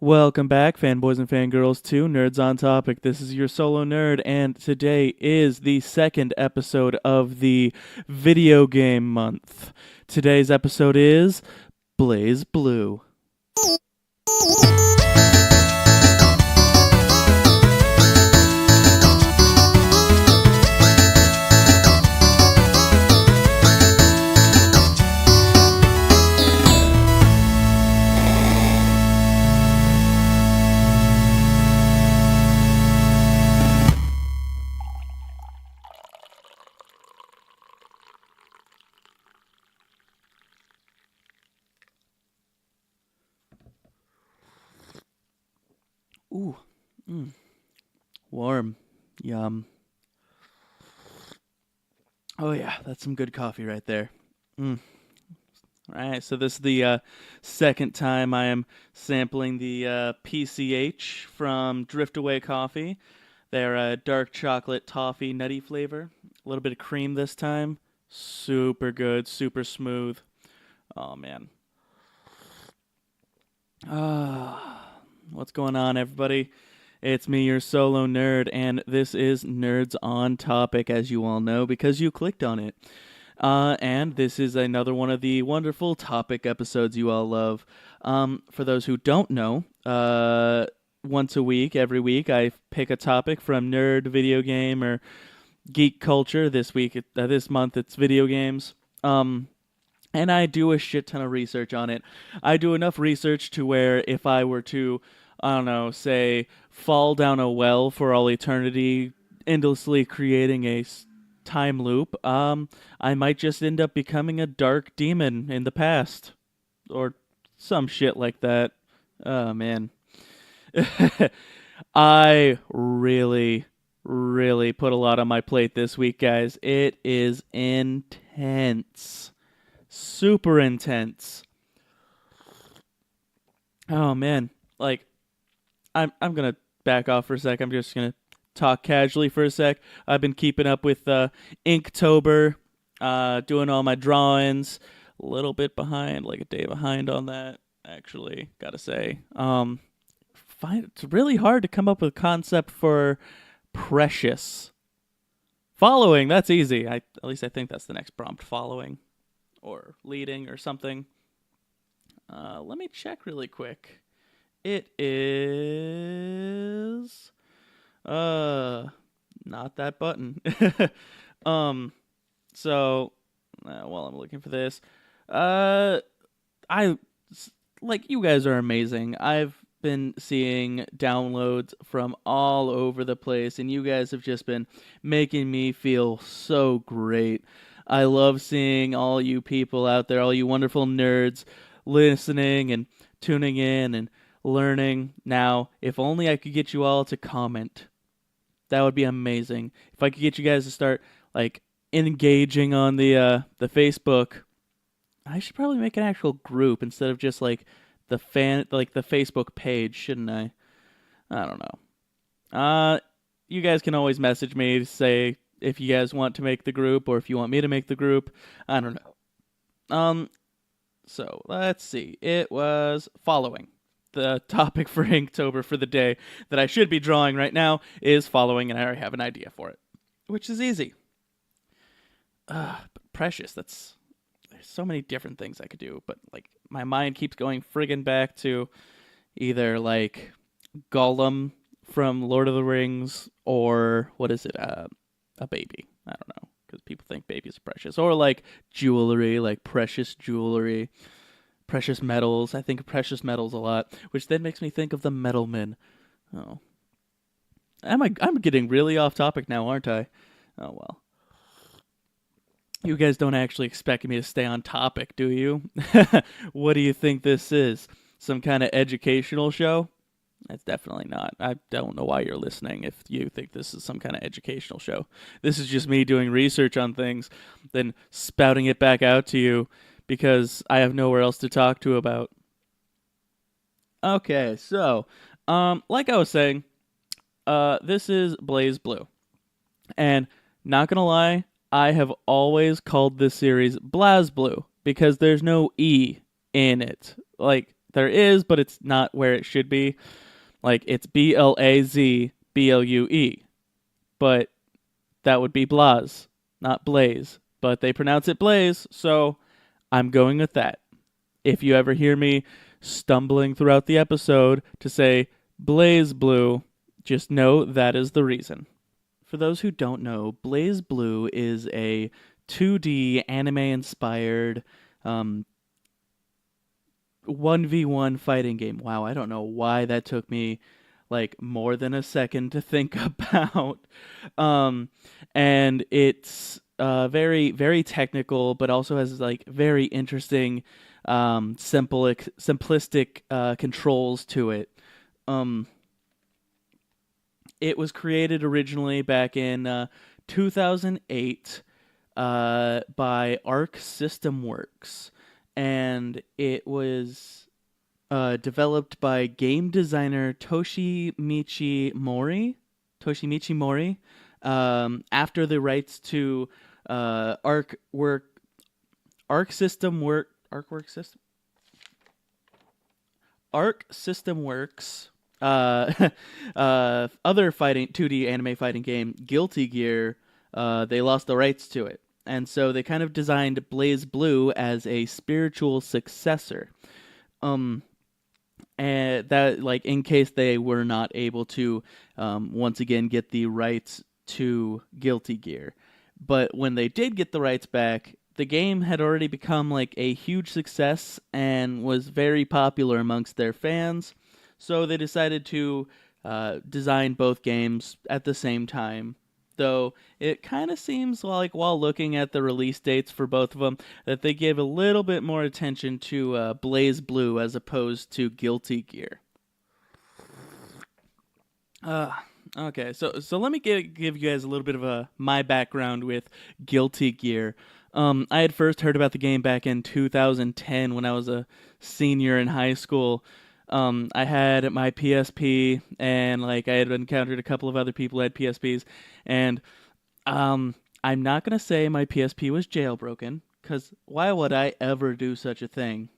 Welcome back, fanboys and fangirls, to Nerds on Topic. This is your solo nerd, and today is the second episode of the video game month. Today's episode is Blazblue. Ooh, warm, yum. Oh yeah, that's some good coffee right there. Mm. All right, so this is the second time I am sampling the PCH from Driftaway Coffee. Their dark chocolate toffee nutty flavor. A little bit of cream this time. Super good, super smooth. Oh man. What's going on, everybody? It's me, your solo nerd, and this is Nerds on Topic, as you all know, because you clicked on it. And this is another one of the wonderful topic episodes you all love. For those who don't know, once a week, every week, I pick a topic from nerd, video game, or geek culture. This month, it's video games. And I do a shit ton of research on it. I do enough research to where if I were to, I don't know, say, fall down a well for all eternity, endlessly creating a time loop, I might just end up becoming a dark demon in the past. Or some shit like that. Oh, man. I really, really put a lot on my plate this week, guys. It is intense. Super intense. Oh man, like I'm gonna back off for a sec. I'm just gonna talk casually for a sec. I've been keeping up with Inktober, doing all my drawings. A little bit behind, like a day behind on that. Actually, gotta say, it's really hard to come up with a concept for precious. Following, that's easy. At least I think that's the next prompt. Following or leading or something. Let me check really quick. It is not that button. um so while I'm looking for this, I like you guys are amazing. I've been seeing downloads from all over the place and you guys have just been making me feel so great. I love seeing all you people out there, all you wonderful nerds listening and tuning in and learning. Now, if only I could get you all to comment. That would be amazing. If I could get you guys to start like engaging on the Facebook, I should probably make an actual group instead of just like the Facebook page, shouldn't I? I don't know. You guys can always message me to say if you guys want to make the group or if you want me to make the group. I don't know. So let's see. It was following. The topic for Inktober for the day that I should be drawing right now is following, and I already have an idea for it, which is easy. But precious. There's so many different things I could do, but like my mind keeps going friggin' back to either like Gollum from Lord of the Rings or what is it? A baby. I don't know because people think babies are precious, or like jewelry, like precious jewelry, precious metals. I think of precious metals a lot, which then makes me think of the metal men. Oh, I'm getting really off topic now, aren't I? Oh well. You guys don't actually expect me to stay on topic, do you? What do you think this is? Some kind of educational show? It's definitely not. I don't know why you're listening if you think this is some kind of educational show. This is just me doing research on things, then spouting it back out to you because I have nowhere else to talk to about. Okay, so, like I was saying, this is Blazblue. And not gonna lie, I have always called this series Blazblue because there's no E in it. Like, there is, but it's not where it should be. Like it's Blazblue, but that would be Blaz, not Blaze. But they pronounce it Blaze, so I'm going with that. If you ever hear me stumbling throughout the episode to say Blazblue, just know that is the reason. For those who don't know, Blazblue is a 2D anime inspired 1v1 fighting game. Wow, I don't know why that took me like more than a second to think about. Um, and it's very, very technical, but also has like very interesting, simplistic controls to it. Um, it was created originally back in 2008 by Arc System Works, and it was developed by game designer Toshimichi Mori, after the rights to Arc System Work, Arc System Works, other fighting 2D anime fighting game Guilty Gear. They lost the rights to it, and so they kind of designed Blazblue as a spiritual successor. Um, and that, like, in case they were not able to once again get the rights to Guilty Gear. But when they did get the rights back, the game had already become like a huge success and was very popular amongst their fans. So they decided to design both games at the same time. Though it kind of seems like, while looking at the release dates for both of them, that they gave a little bit more attention to Blazblue as opposed to Guilty Gear. Uh, okay, so let me give you guys a little bit of my background with Guilty Gear. I had first heard about the game back in 2010 when I was a senior in high school. I had my PSP, and like I had encountered a couple of other people who had PSPs, and I'm not gonna say my PSP was jailbroken, because why would I ever do such a thing?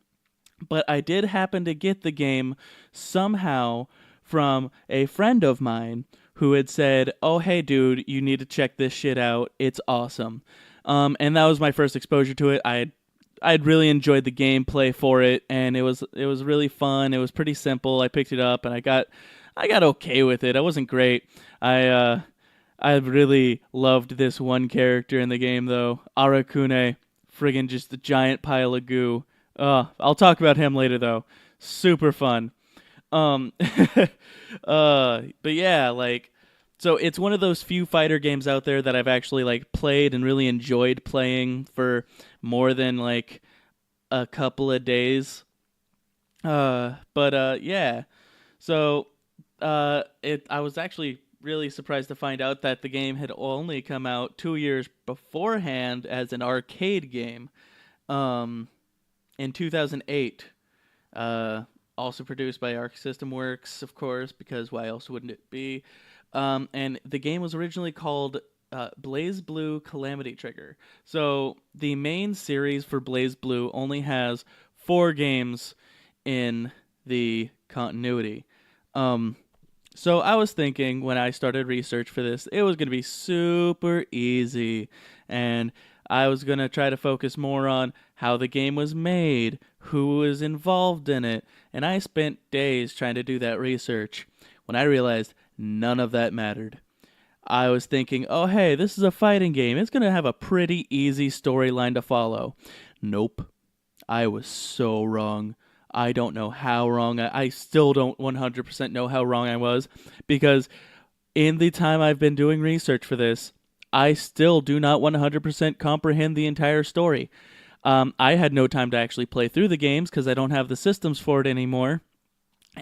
But I did happen to get the game somehow from a friend of mine who had said, "Oh, hey, dude, you need to check this shit out. It's awesome." And that was my first exposure to it. I'd really enjoyed the gameplay for it, and it was really fun. It was pretty simple. I picked it up, and I got okay with it. I wasn't great. I really loved this one character in the game though, Arakune, friggin' just a giant pile of goo. I'll talk about him later though. Super fun. Um, but yeah, like, so it's one of those few fighter games out there that I've actually like played and really enjoyed playing for more than like a couple of days. But yeah. So it I was actually really surprised to find out that the game had only come out 2 years beforehand as an arcade game. Um, in 2008. Also produced by Arc System Works, of course, because why else wouldn't it be? And the game was originally called Blazblue Calamity Trigger. So the main series for Blazblue only has 4 games in the continuity. Um, so I was thinking when I started research for this, it was going to be super easy. And I was going to try to focus more on how the game was made, who was involved in it. And I spent days trying to do that research when I realized none of that mattered. I was thinking, oh, hey, this is a fighting game. It's going to have a pretty easy storyline to follow. Nope. I was so wrong. I don't know how wrong. I still don't 100% know how wrong I was, because in the time I've been doing research for this, I still do not 100% comprehend the entire story. I had no time to actually play through the games because I don't have the systems for it anymore.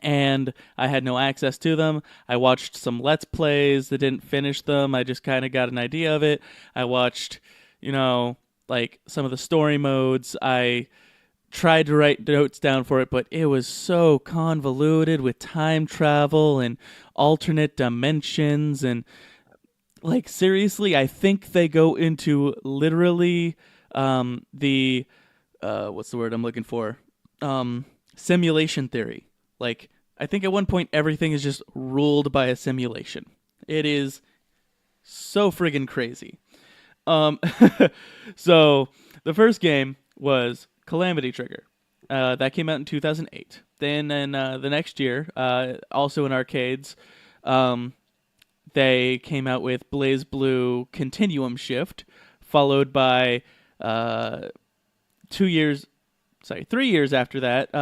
And I had no access to them. I watched some Let's Plays that didn't finish them. I just kind of got an idea of it. I watched, like some of the story modes. I tried to write notes down for it, but it was so convoluted with time travel and alternate dimensions. And like, seriously, I think they go into literally the what's the word I'm looking for? simulation theory. Like, I think at one point everything is just ruled by a simulation. It is so friggin' crazy. Um, so the first game was Calamity Trigger. That came out in 2008. Then in the next year, also in arcades, um, they came out with Blazblue Continuum Shift, followed by uh, 2 years, 3 years after that,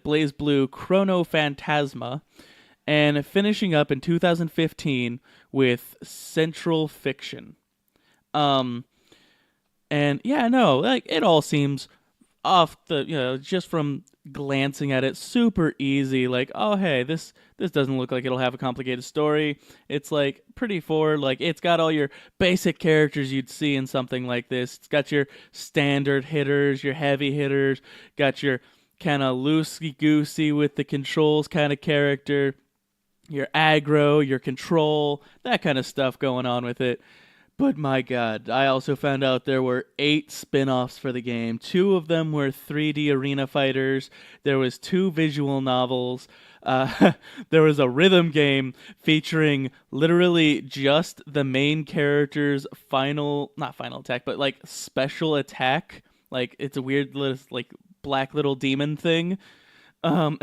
Blazblue Chrono Phantasma, and finishing up in 2015 with Central Fiction. Um, and yeah, no, like it all seems off the just from glancing at it super easy. Like, oh hey, this doesn't look like it'll have a complicated story. It's like pretty forward. Like it's got all your basic characters you'd see in something like this. It's got your standard hitters, your heavy hitters, got your kind of loosey goosey with the controls kind of character, your aggro, your control, that kind of stuff going on with it. But my god, I also found out there were 8 spin-offs for the game. 2 of them were 3D arena fighters. There was 2 visual novels. There was a rhythm game featuring literally just the main character's not final attack, but like special attack. Like it's a weird little like black little demon thing. Um,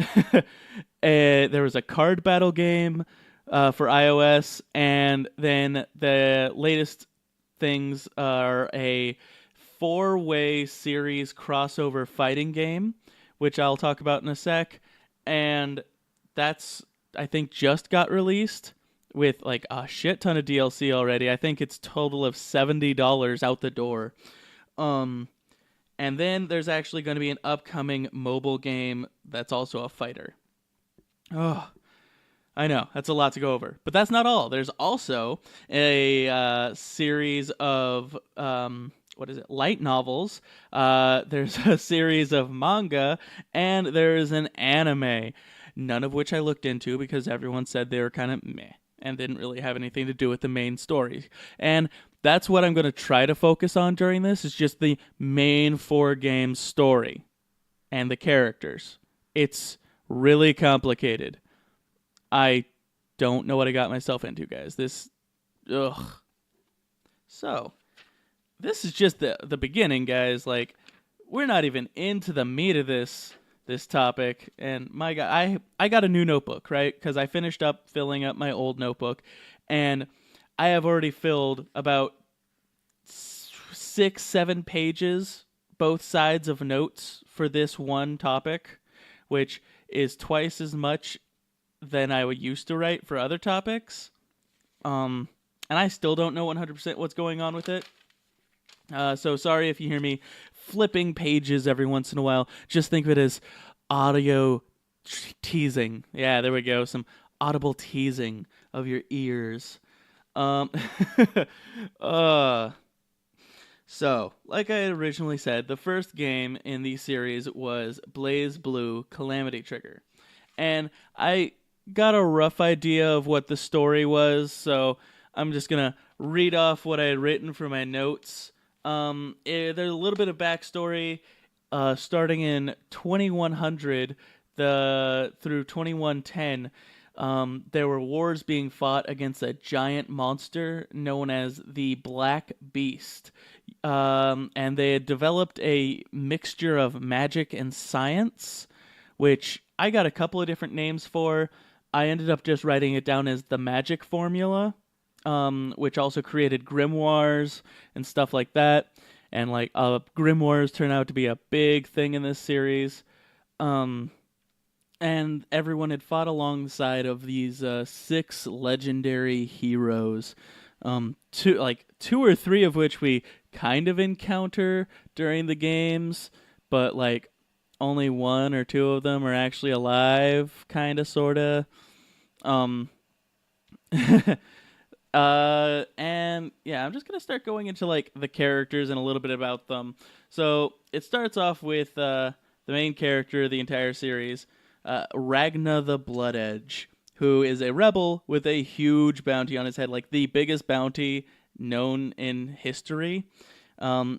there was a card battle game for iOS, and then the latest things are a 4-way series crossover fighting game, which I'll talk about in a sec, and that's I think just got released with like a shit ton of DLC already. I think it's total of $70 out the door. And then there's actually going to be an upcoming mobile game that's also a fighter. Oh, I know, that's a lot to go over. But that's not all. There's also a series of, light novels. There's a series of manga, and there's an anime. None of which I looked into because everyone said they were kind of meh and didn't really have anything to do with the main story. And that's what I'm going to try to focus on during this, is just the main 4-game story and the characters. It's really complicated. I don't know what I got myself into, guys. Ugh. So, this is just the beginning, guys. Like, we're not even into the meat of this topic. And my God, I got a new notebook, right? Because I finished up filling up my old notebook, and I have already filled about 6-7 pages, both sides of notes for this one topic, which is twice as much than I would used to write for other topics. And I still don't know 100% what's going on with it. So sorry if you hear me flipping pages every once in a while. Just think of it as audio teasing. Yeah, there we go. Some audible teasing of your ears. So, like I had originally said, the first game in the series was Blazblue Calamity Trigger. And I got a rough idea of what the story was, so I'm just going to read off what I had written for my notes. There's a little bit of backstory. Starting in 2100 through 2110, there were wars being fought against a giant monster known as the Black Beast. And they had developed a mixture of magic and science, which I got a couple of different names for. I ended up just writing it down as the magic formula, which also created grimoires and stuff like that. And like grimoires turn out to be a big thing in this series. And everyone had fought alongside of these 6 legendary heroes. Two or three of which we kind of encounter during the games, but like only 1 or 2 of them are actually alive, kind of, sort of. And yeah, I'm just gonna start going into like the characters and a little bit about them. So it starts off with the main character of the entire series, Ragna the Blood Edge, who is a rebel with a huge bounty on his head, like the biggest bounty known in history.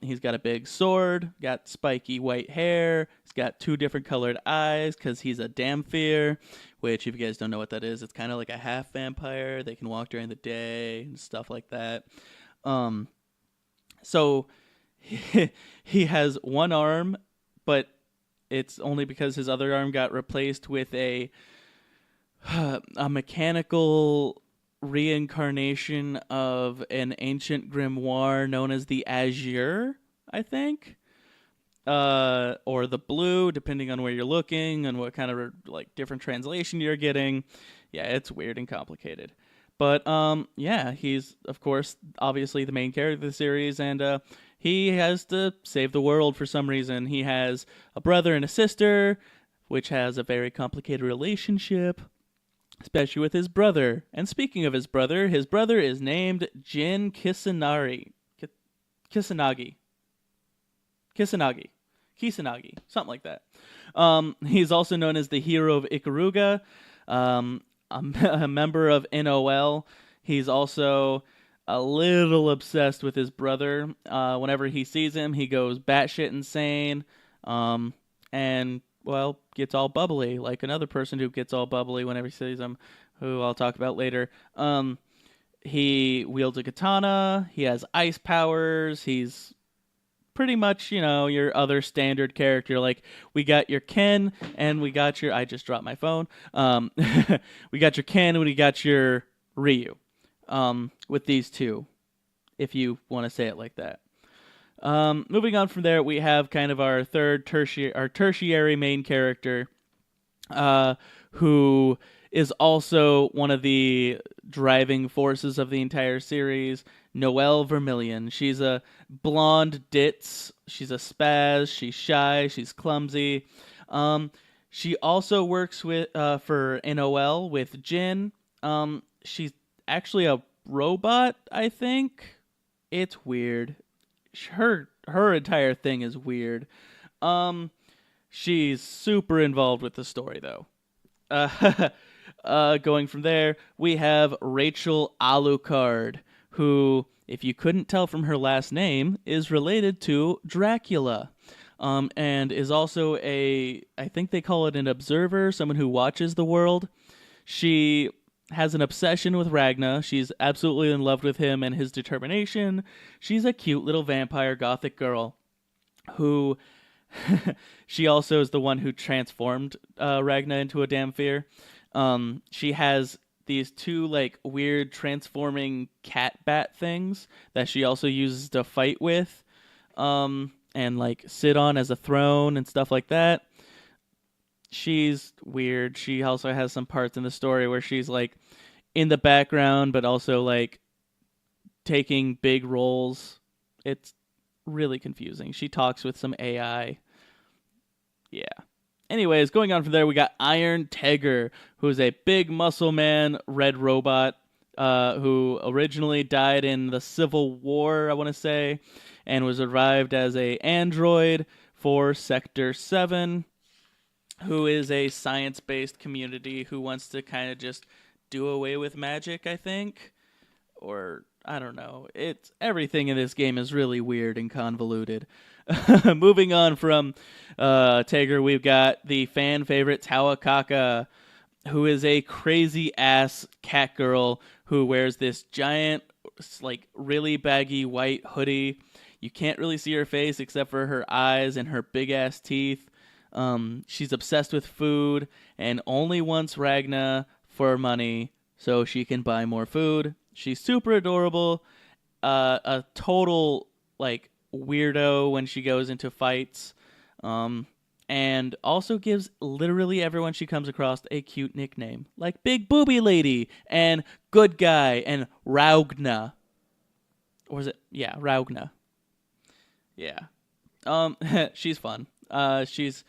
He's got a big sword, got spiky white hair. He's got two different colored eyes because he's a Damphir, which, if you guys don't know what that is, it's kind of like a half vampire. They can walk during the day and stuff like that. Um, so he has one arm, but it's only because his other arm got replaced with a mechanical reincarnation of an ancient grimoire known as the Azure, I think, or the Blue, depending on where you're looking and what kind of like different translation you're getting. Yeah, it's weird and complicated. But yeah, he's of course obviously the main character of the series, and he has to save the world for some reason. He has a brother and a sister, which has a very complicated relationship, especially with his brother. And speaking of his brother is named Jin Kisanagi. Kisanagi. Kisanagi. Something like that. He's also known as the hero of Ikaruga, a member of NOL. He's also a little obsessed with his brother. Whenever he sees him, he goes batshit insane. And well, gets all bubbly, like another person who gets all bubbly whenever he sees him, who I'll talk about later. He wields a katana. He has ice powers. He's pretty much, your other standard character. Like, we got your Ken, and we got your... I just dropped my phone. We got your Ken, and we got your Ryu. With these two, if you want to say it like that. Moving on from there, we have kind of our tertiary main character, who is also one of the driving forces of the entire series, Noelle Vermillion. She's a blonde ditz. She's a spaz. She's shy. She's clumsy. She also works with for NOL with Jin. She's actually a robot, I think. It's weird. Her entire thing is weird. She's super involved with the story, though. Going from there, we have Rachel Alucard, who, if you couldn't tell from her last name, is related to Dracula. And is also I think they call it an observer, someone who watches the world. She has an obsession with Ragnar. She's absolutely in love with him and his determination. She's a cute little vampire gothic girl who... she also is the one who transformed Ragnar into a Damphir. She has these two like weird transforming cat bat things that she also uses to fight with, and like sit on as a throne and stuff like that. She's weird. She also has some parts in the story where she's like in the background, but also like taking big roles. It's really confusing. She talks with some AI. Yeah. Anyways, going on from there, we got Iron Tiger, who's a big muscle man red robot who originally died in the Civil War, I want to say, and was revived as a android for Sector 7, who is a science-based community who wants to kind of just do away with magic, I think. Or, I don't know. It's everything in this game is really weird and convoluted. Moving on from Tiger, we've got the fan favorite Tawakaka, who is a crazy-ass cat girl who wears this giant, like, really baggy white hoodie. You can't really see her face except for her eyes and her big-ass teeth. She's obsessed with food and only wants Ragna for money so she can buy more food. She's super adorable, a total like weirdo when she goes into fights, and also gives literally everyone she comes across a cute nickname, like Big Booby Lady and Good Guy and Raugna. Or is it? Yeah, Raugna. Yeah. She's fun. She's,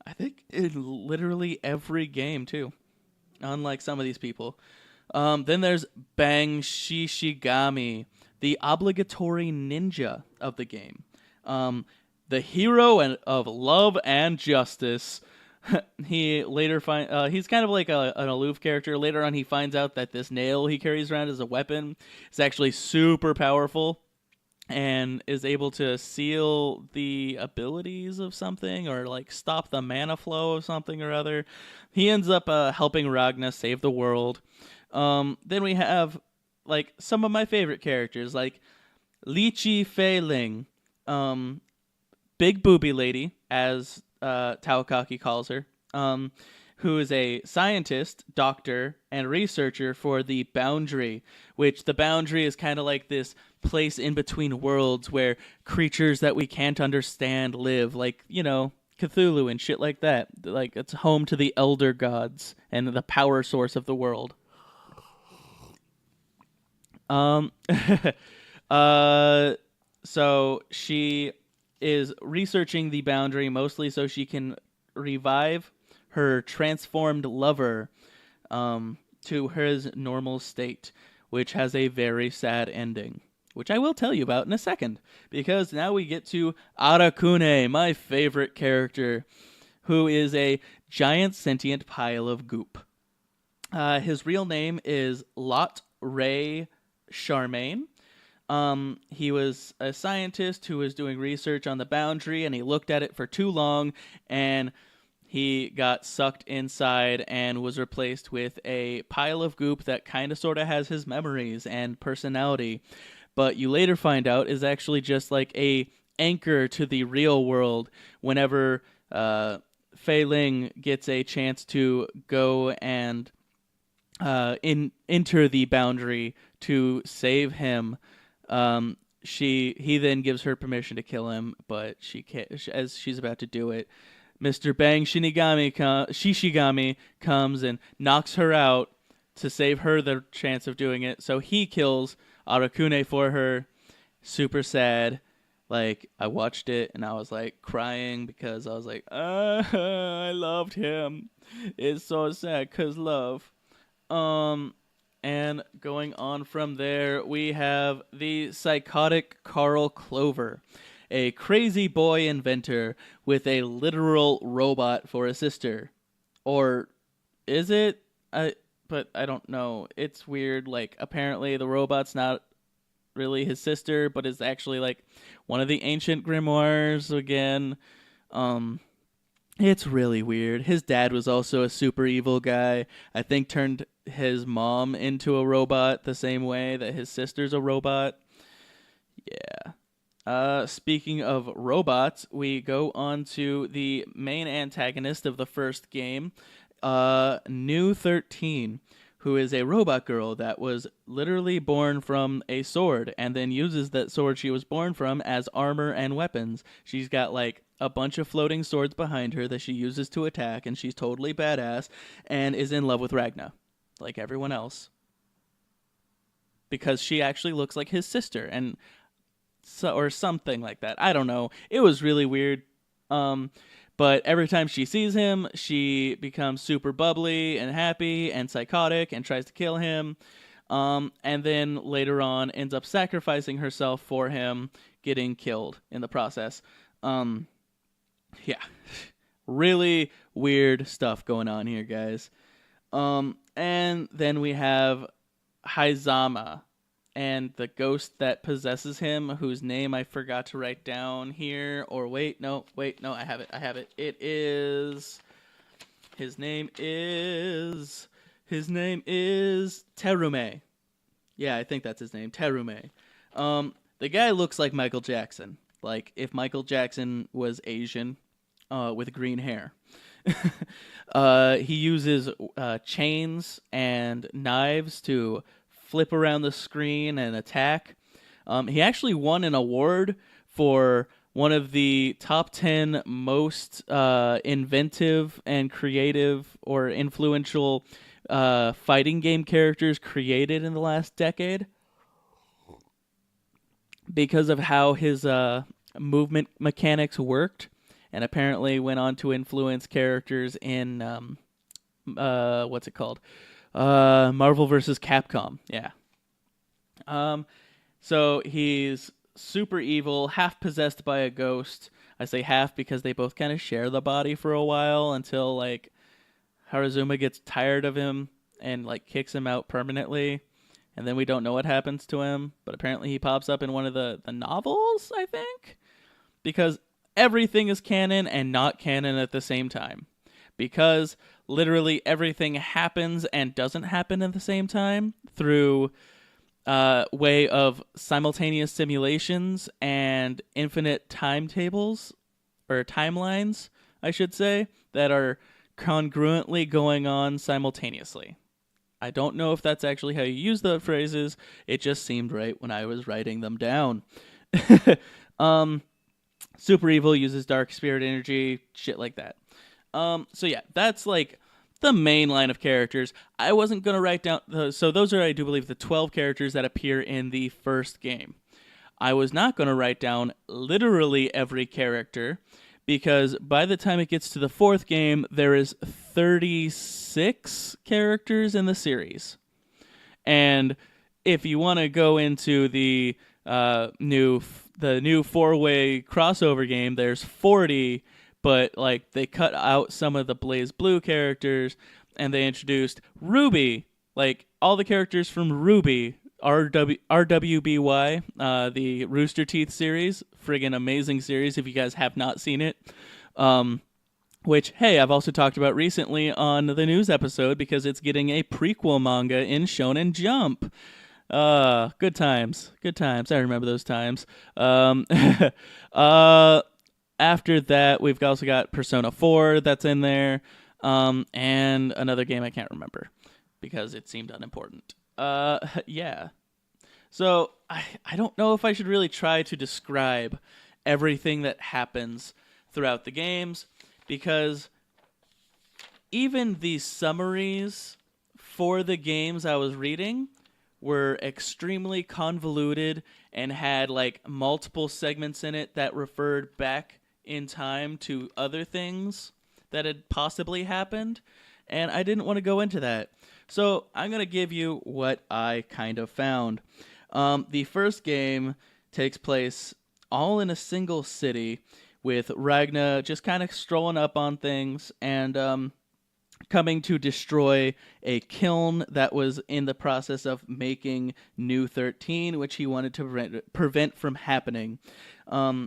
I think, in literally every game, too. Unlike some of these people. Then there's Bang Shishigami, the obligatory ninja of the game. The hero of love and justice. He later he's kind of like an aloof character. Later on, he finds out that this nail he carries around as a weapon is actually super powerful. and is able to seal the abilities of something or like stop the mana flow of something or other. He ends up helping Ragna save the world. Then we have like some of my favorite characters like Lychee Fei Ling, um, Big Booby Lady, as Taokaki calls her, who is a scientist, doctor, and researcher for the Boundary, which the Boundary is kind of like this place in between worlds where creatures that we can't understand live, like, Cthulhu and shit like that. Like, it's home to the elder gods and the power source of the world. Um, uh, so she is researching the Boundary mostly so she can revive her transformed lover to his normal state, which has a very sad ending, which I will tell you about in a second, because now we get to Arakune, my favorite character, who is a giant sentient pile of goop. His real name is Lot Ray Charmaine. He was a scientist who was doing research on the Boundary, and he looked at it for too long, and he got sucked inside and was replaced with a pile of goop that kind of sort of has his memories and personality, but you later find out is actually just like a anchor to the real world whenever Fei Ling gets a chance to go and enter the Boundary to save him. He then gives her permission to kill him, but she can't. As she's about to do it, Mr. Bang Shishigami comes and knocks her out to save her the chance of doing it. So he kills Arakune for her. Super sad. Like, I watched it and I was like crying because I was like, I loved him. It's so sad because love. And going on from there, we have the psychotic Carl Clover, a crazy boy inventor with a literal robot for a sister. Or is it? But I don't know. It's weird. Like, apparently the robot's not really his sister, but is actually like one of the ancient grimoires again. It's really weird. His dad was also a super evil guy. I think turned his mom into a robot the same way that his sister's a robot. Yeah. Speaking of robots, we go on to the main antagonist of the first game, New 13, who is a robot girl that was literally born from a sword and then uses that sword she was born from as armor and weapons. She's got like a bunch of floating swords behind her that she uses to attack, and she's totally badass and is in love with Ragna, like everyone else, because she actually looks like his sister, and or something like that. I don't know. It was really weird. But every time she sees him, she becomes super bubbly and happy and psychotic and tries to kill him. And then later on ends up sacrificing herself for him, getting killed in the process. Yeah. Really weird stuff going on here, guys. And then we have Haizama and the ghost that possesses him, whose name I forgot to write down here. Or no, I have it. His name is Terume. Yeah, I think that's his name, Terume. The guy looks like Michael Jackson. Like if Michael Jackson was Asian, with green hair. He uses chains and knives to flip around the screen and attack. He actually won an award for one of the top 10 most inventive and creative or influential fighting game characters created in the last decade because of how his movement mechanics worked, and apparently went on to influence characters in what's it called? Marvel vs. Capcom. Yeah. So he's super evil, half possessed by a ghost. I say half because they both kind of share the body for a while until like Harazuma gets tired of him and like kicks him out permanently. and then we don't know what happens to him, but apparently he pops up in one of the novels, I think, because everything is canon and not canon at the same time. Because literally everything happens and doesn't happen at the same time through way of simultaneous simulations and infinite timetables, or timelines, I should say, that are congruently going on simultaneously. I don't know if that's actually how you use the phrases. It just seemed right when I was writing them down. um, Super Evil uses dark spirit energy, shit like that. So yeah, that's like the main line of characters. I wasn't gonna write down. So those are, I do believe, the 12 characters that appear in the first game. I was not gonna write down literally every character because by the time it gets to the fourth game, there is 36 characters in the series. And if you want to go into the new four-way crossover game, there's 40, but like they cut out some of the Blazblue characters and they introduced Ruby, like all the characters from Ruby, RWBY, the Rooster Teeth series, friggin' amazing series if you guys have not seen it. Which, hey, I've also talked about recently on the news episode because it's getting a prequel manga in Shonen Jump. Good times. Good times. I remember those times. After that, we've also got Persona 4 that's in there, and another game I can't remember because it seemed unimportant. Yeah. So, I don't know if I should really try to describe everything that happens throughout the games, because even the summaries for the games I was reading were extremely convoluted and had like multiple segments in it that referred back in time to other things that had possibly happened, and I didn't want to go into that. So I'm going to give you what I kind of found. The first game takes place all in a single city, with Ragna just kind of strolling up on things and coming to destroy a kiln that was in the process of making New 13, which he wanted to prevent from happening.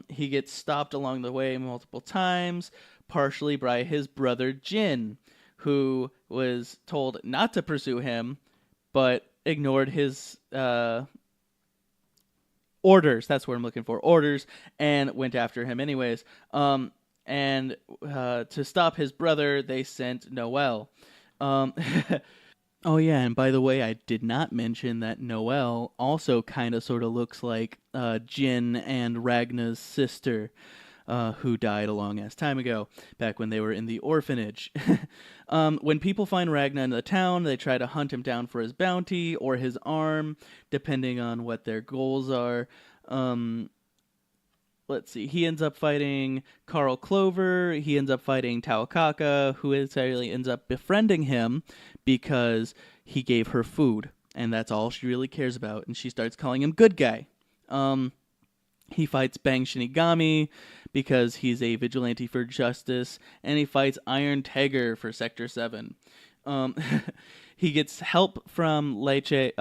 He gets stopped along the way multiple times, partially by his brother Jin, who was told not to pursue him, but ignored his orders. That's what I'm looking for. Orders, and went after him anyways. And to stop his brother, they sent Noel. Oh yeah, and by the way, I did not mention that Noel also kind of sort of looks like Jin and Ragna's sister, who died a long-ass time ago, back when they were in the orphanage. When people find Ragna in the town, they try to hunt him down for his bounty or his arm, depending on what their goals are. Let's see. He ends up fighting Carl Clover. He ends up fighting Taokaka, who entirely ends up befriending him because he gave her food, and that's all she really cares about. And she starts calling him good guy. He fights Bang Shinigami because he's a vigilante for justice, and he fights Iron Tiger for Sector 7. He gets help from Lychee,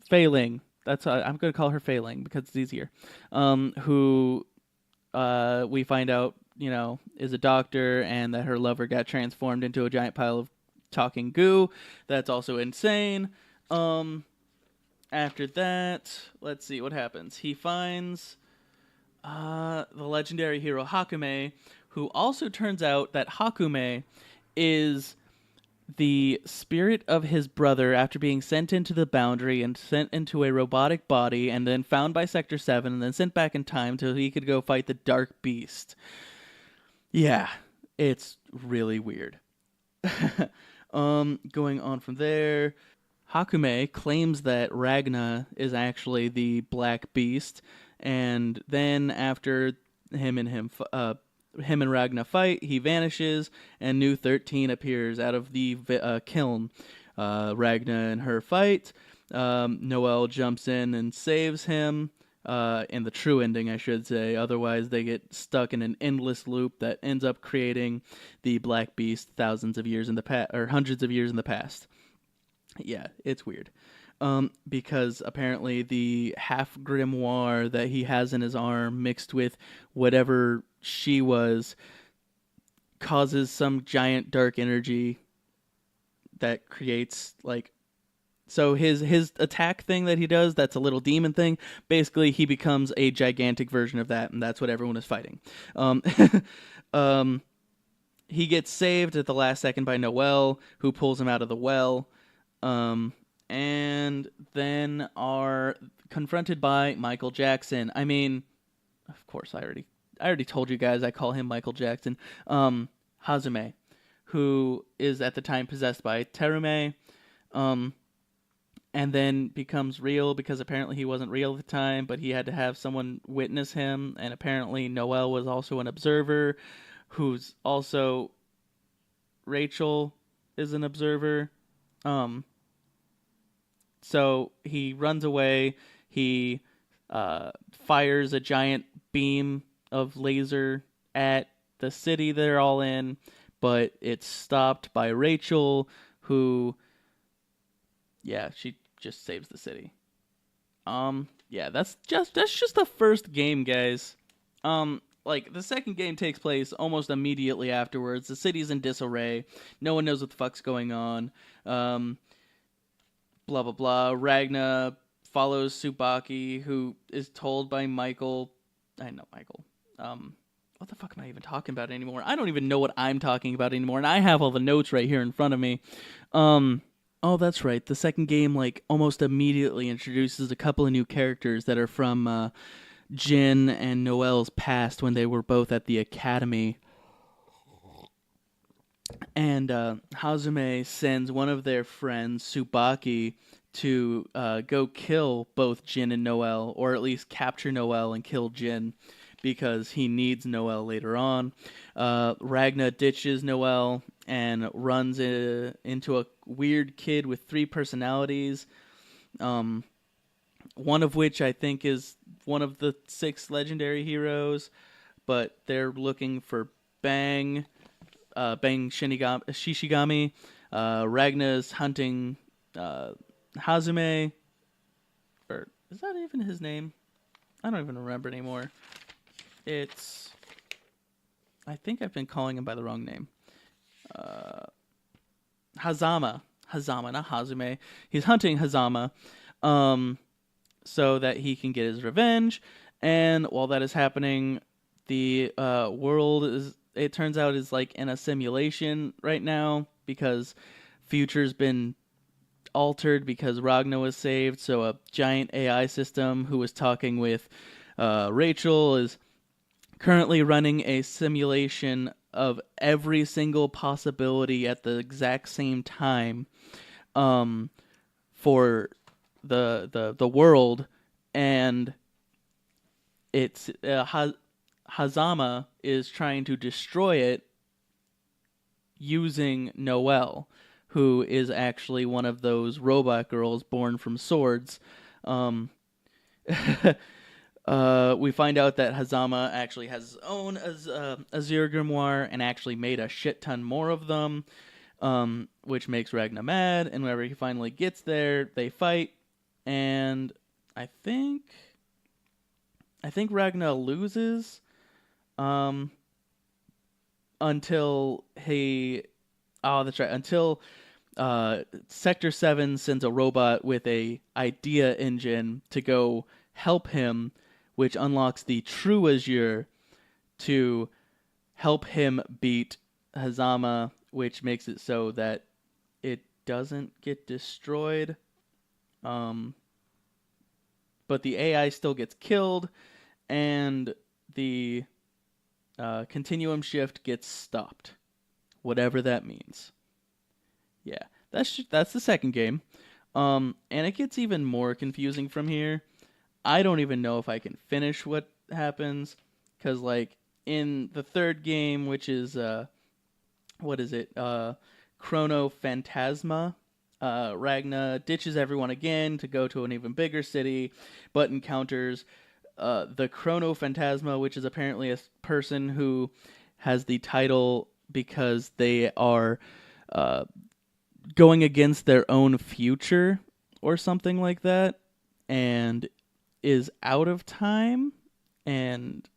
Failing. That's I'm going to call her Failing because it's easier. Who we find out, is a doctor, and that her lover got transformed into a giant pile of talking goo. That's also insane. After that, let's see what happens. He finds the legendary hero Hakume, who also turns out that Hakume is the spirit of his brother after being sent into the boundary and sent into a robotic body and then found by Sector 7 and then sent back in time so he could go fight the Dark Beast. Yeah, it's really weird. Going on from there, Hakume claims that Ragna is actually the Black Beast, and then after him and Ragna fight, he vanishes, and New 13 appears out of the kiln. Ragna and her fight. Noel jumps in and saves him, in the true ending, I should say. Otherwise, they get stuck in an endless loop that ends up creating the Black Beast thousands of years in the past, or hundreds of years in the past. Yeah, it's weird. Because apparently the half grimoire that he has in his arm mixed with whatever she was causes some giant dark energy that creates like so his attack thing that he does, that's a little demon thing. Basically, he becomes a gigantic version of that, and that's what everyone is fighting. Um, um, he gets saved at the last second by Noel, who pulls him out of the well, um, and then are confronted by Michael Jackson. I mean, of course, I already told you guys I call him Michael Jackson. Hazume, who is at the time possessed by Terume. Um, and then becomes real because apparently he wasn't real at the time, but he had to have someone witness him, and apparently Noel was also an observer, who's also Rachel is an observer. Um, so he runs away. He fires a giant beam of laser at the city they're all in, but it's stopped by Rachel, who, yeah, she just saves the city. Yeah, that's just the first game, guys. Like the second game takes place almost immediately afterwards. The city's in disarray. No one knows what the fuck's going on. Um, blah blah blah. Ragna follows Tsubaki, who is told by Michael. I know Michael. What the fuck am I even talking about anymore? I don't even know what I'm talking about anymore, and I have all the notes right here in front of me. Um, Oh, that's right. The second game, like, almost immediately introduces a couple of new characters that are from Jin and Noel's past when they were both at the academy. And Hazume sends one of their friends, Subaki, to go kill both Jin and Noel, or at least capture Noel and kill Jin, because he needs Noel later on. Ragna ditches Noel and runs into a weird kid with three personalities. Um, one of which I think is one of the six legendary heroes, but they're looking for Bang, Shishigami. Ragna's hunting Hazume, or is that even his name? I don't even remember anymore. It's, I think I've been calling him by the wrong name. Uh, Hazama, not Hazume. He's hunting Hazama, um, so that he can get his revenge. And while that is happening, the world is, it turns out, is like in a simulation right now because future's been altered because Ragna was saved. So a giant AI system who was talking with Rachel is currently running a simulation of every single possibility at the exact same time, um, for the world, and it's Hazama is trying to destroy it using Noelle, who is actually one of those robot girls born from swords. Um, we find out that Hazama actually has his own Azure Grimoire and actually made a shit ton more of them, which makes Ragna mad. And whenever he finally gets there, they fight, and I think Ragna loses, um, until he. Oh, that's right. Until Sector 7 sends a robot with a idea engine to go help him, which unlocks the true Azure to help him beat Hazama, which makes it so that it doesn't get destroyed. But the AI still gets killed, and the continuum shift gets stopped, whatever that means. Yeah, that's the second game, and it gets even more confusing from here. I don't even know if I can finish what happens, because like in the third game, which is what is it? Chrono Phantasma. Ragna ditches everyone again to go to an even bigger city, but encounters the Chronophantasma, which is apparently a person who has the title because they are uh, going against their own future or something like that, and is out of time, and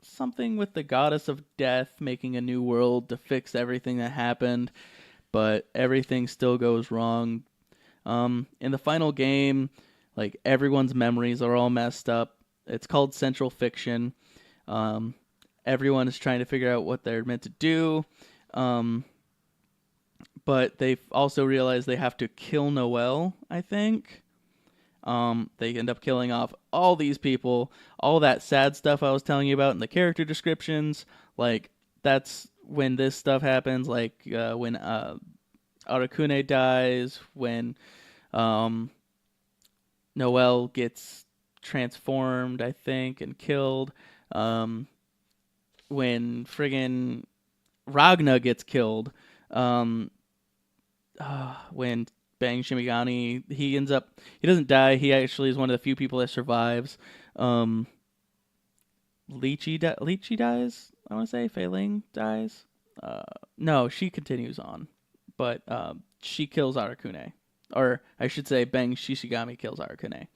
something with the goddess of death making a new world to fix everything that happened, but everything still goes wrong. In the final game, like everyone's memories are all messed up. It's called Central Fiction. Um, Everyone is trying to figure out what they're meant to do. But they also realize they have to kill Noelle, I think. They end up killing off all these people, all that sad stuff I was telling you about in the character descriptions. Like, that's when this stuff happens, like when Arakune dies, when Noelle gets transformed, I think, and killed. When friggin' Ragna gets killed. When Bang Shimigami, he doesn't die. He actually is one of the few people that survives. Lychee dies, I want to say. Fei Ling dies. No, she continues on. But she kills Arakune. Or I should say Bang Shishigami kills Arakune.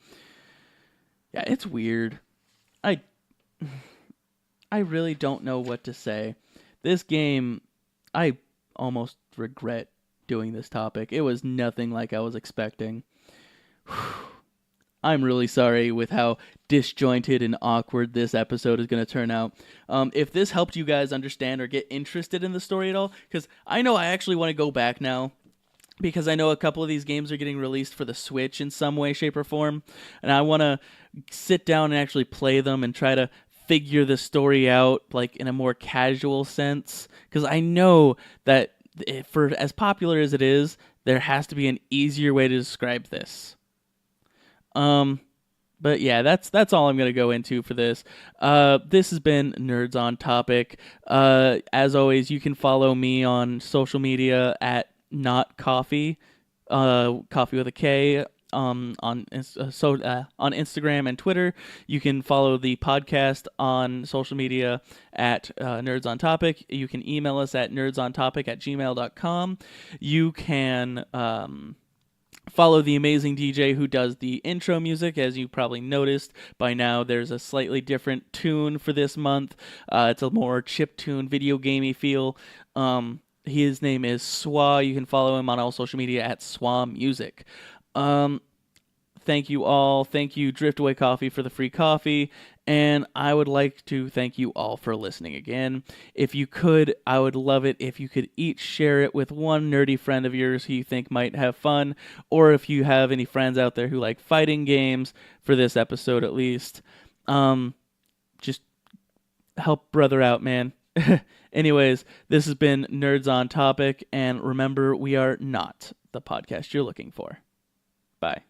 Yeah, it's weird. I really don't know what to say. This game, I almost regret doing this topic. It was nothing like I was expecting. I'm really sorry with how disjointed and awkward this episode is going to turn out. If this helped you guys understand or get interested in the story at all, because I know I actually want to go back now, because I know a couple of these games are getting released for the Switch in some way, shape, or form, and I want to sit down and actually play them and try to figure the story out, like, in a more casual sense, because I know that for as popular as it is, there has to be an easier way to describe this. But yeah, that's all I'm gonna go into for this. This has been Nerds on Topic. As always, you can follow me on social media at Not Coffee, coffee with a K. On Instagram and Twitter. You can follow the podcast on social media at Nerds on Topic. You can email us at nerdsontopic@gmail.com. You can follow the amazing DJ who does the intro music. As you probably noticed by now, there's a slightly different tune for this month. It's a more chiptune, video gamey feel. His name is Swa. You can follow him on all social media at Swa Music. Thank you all. Thank you, Driftaway Coffee, for the free coffee. And I would like to thank you all for listening again. If you could, I would love it if you could each share it with one nerdy friend of yours who you think might have fun, or if you have any friends out there who like fighting games, for this episode at least. Just help brother out, man. Anyways, this has been Nerds on Topic, and remember, we are not the podcast you're looking for. Bye.